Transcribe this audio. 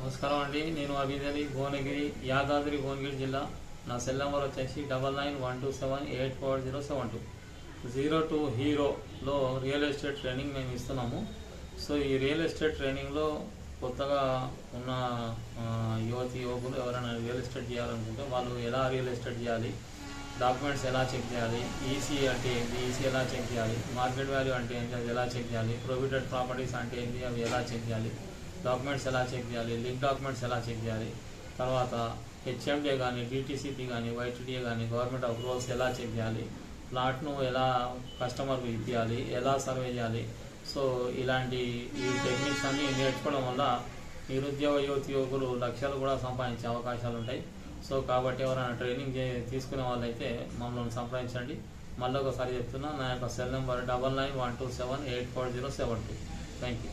నమస్కారం అండి. నేను అభిదరి భువనగిరి, యాదాద్రి భువనగిరి జిల్లా. నా సెల్ నెంబర్ వచ్చేసి 9912784072. 02 హీరోలో రియల్ ఎస్టేట్ ట్రైనింగ్ మేము ఇస్తున్నాము. సో ఈ రియల్ ఎస్టేట్ ట్రైనింగ్లో కొత్తగా ఉన్న యువకులు ఎవరైనా రియల్ ఎస్టేట్ చేయాలనుకుంటే వాళ్ళు ఎలా రియల్ ఎస్టేట్ చేయాలి, డాక్యుమెంట్స్ ఎలా చెక్ చేయాలి, ఈసీ అంటే ఏంటి, ఈసీ ఎలా చెక్ చేయాలి, మార్కెట్ వాల్యూ అంటే ఏంటి, అది ఎలా చెక్ చేయాలి, ప్రొహిబిటెడ్ ప్రాపర్టీస్ అంటే ఏంటి, అవి ఎలా చెక్ చేయాలి, డాక్యుమెంట్స్ ఎలా చెక్ చేయాలి, లింక్ డాక్యుమెంట్స్ ఎలా చెక్ చేయాలి, తర్వాత హెచ్ఎండిఏ కానీ, డిటీసీపీ కానీ, వైటీడీఏ కానీ, గవర్నమెంట్ అప్రూవల్స్ ఎలా చెక్ చేయాలి, ప్లాట్ను ఎలా కస్టమర్కు ఇప్పించాలి, ఎలా సర్వే చేయాలి. సో ఇలాంటి ఈ టెక్నిక్స్ అన్నీ నేర్చుకోవడం వల్ల నిరుద్యోగ యువకులు లక్ష్యాలు కూడా సంపాదించే అవకాశాలు ఉంటాయి. సో కాబట్టి ఎవరైనా ట్రైనింగ్ తీసుకునే వాళ్ళైతే మమ్మల్ని సంప్రదించండి. మళ్ళీ ఒకసారి చెప్తున్నా, నా యొక్క సెల్ నెంబర్ 9912784072. Thank you.